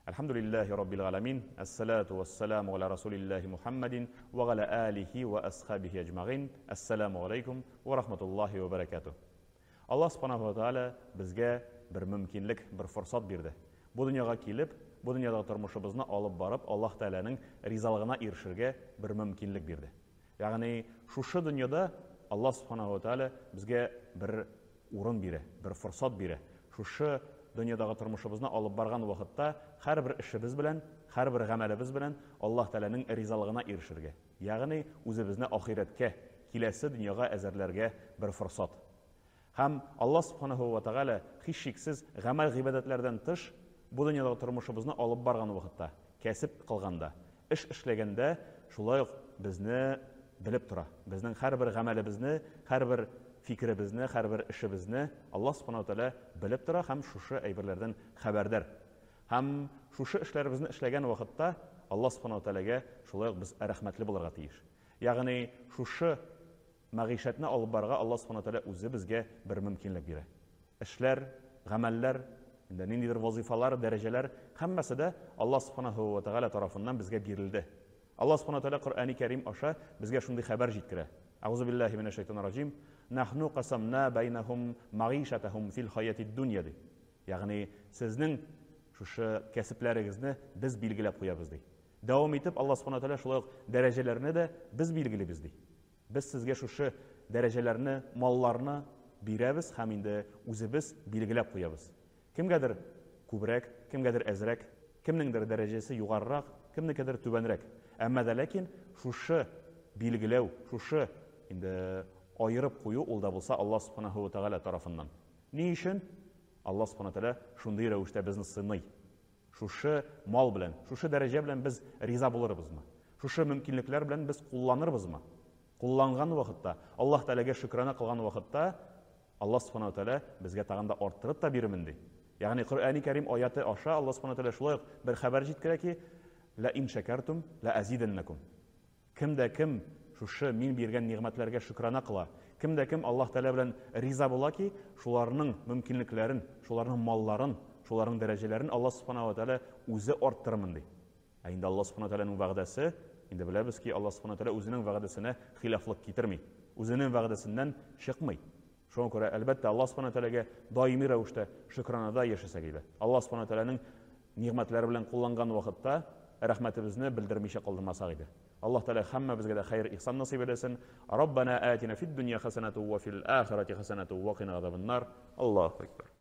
Alhamdulillahi Rabbil alamin. Assalatu wassalamu ala rasulillahi Muhammadin wa ala alihi wa ashabihi ajma'in. Assalamu alaikum wa rahmatullahi wa barakatuh. Allah subhanahu wa ta'ala bizga bir mümkinlik, bir fursat berdi. Bu dunyoga kelib, bu dunyoda turmushimizni olib borib, Alloh taolaning rizalığına erishishga bir mümkinlik berdi. Ya'ni shu dunyoda Allah subhanahu wa ta'ala bizga bir o'rin berdi, bir fursat berdi. Shu dünyadagi turmushimizni olib borgan vaqtda har bir ishimiz bilan, har bir amalimiz bilan Alloh taolaning rizalığına erishishga, ya'ni o'zimizni oxiratga, kelasi dunyoga azarlarga bir fursat. Ham Allah subhanahu wa ta'ala hech sheksiz amal ibodatlardan tish bu dunyodagi turmushimizni olib borgan vaqtda, kasb qilganda, ish ishlaganda shulay bizni bilib tura. Bizning har bir amalimizni, har bir fikrimizni, har bir ishimizni Allah subhanahu wa ta'ala bilib tura, ham shu ayberlardan xabardor. Ham shu ishlarimizni ishlagan vaqtda Allah subhanahu wa ta'alaga shulay biz rahmatli bo'larga tegish. Ya'ni shu ma'ishatni olib borga Allah subhanahu wa ta'ala o'zi bizga bir mumkinlik beradi. Ishlar, amallar, nindidir vazifalar, darajalar hammasida Allah subhanahu wa ta'ala tarafidan bizga berildi. Allah subhanahu wa ta'ala Qur'oni Karim osha bizga shunday xabar yetkazadi. A'udhu billahi minashaytonirrojim. Nahnu qasamna baynahum ma'ishatahum fil hayatid dunya. Ya'ni sizning shu kasblaringizni biz belgilab qo'yamiz deydi. Davom etib Allah subhanahu wa ta'ala shulay darajalarni da biz belgilaymiz deydi. Biz sizga shu darajalarni, mollarni beramiz, ham endi o'zimiz belgilab qo'yamiz. Kimgadir ko'proq, kimgadir azroq, kimningdir darajasi yuqoriroq, kimnikidir tubanroq. Ammo lekin shu belgilav, shu endi ayirib qo'yu olda bo'lsa Allah subhanahu wa ta'ala tarafidan. Ne uchun? Allah subhanahu wa ta'ala shunday ravishda bizni sinay. Shu mol bilan, shu daraja bilan biz rizo bo'larmizmi? Shu mumkinliklar bilan biz qo'llanirmizmi? Qo'llangan vaqtda, Alloh taolaga shukrona qilgan vaqtda Allah subhanahu wa ta'ala bizga tag'inda orttirib ta bermindi. Ya'ni Qur'oni Karim oyati osha Allah subhanahu wa ta'ala shulay bir xabar yetkazadiki, la in shakartum la azidannakum. Kimda kim shu men bergan ne'matlarga shukrona qila, kimda kim Alloh taolo bilan rizo bo'laki, shularning mumkinliklarini, shularning mollarini, shularning darajalarini Allah subhanahu wa ta'ala o'zi orttirmindi. Endi Allah subhanahu wa ta'alaning va'dasi, endi bilamizki Allah subhanahu wa ta'ala o'zining va'dasini xiloflik keltirmaydi. O'zining va'dasidan chiqmaydi. Shunga ko'ra albatta Allah subhanahu wa ta'alaga doimiy ravishda shukronada yashasak edi. Allah subhanahu wa ta'alaning ne'matlari bilan qo'llangan vaqtda rahmatimizni bildirmisha qoldirmasak edi. Allah taala hamma bizga da xayr, ihson nasib etsin. Robbana atina fid dunya hasanatan va fil oxirati hasanatan va qina azabannar. Allohu akbar.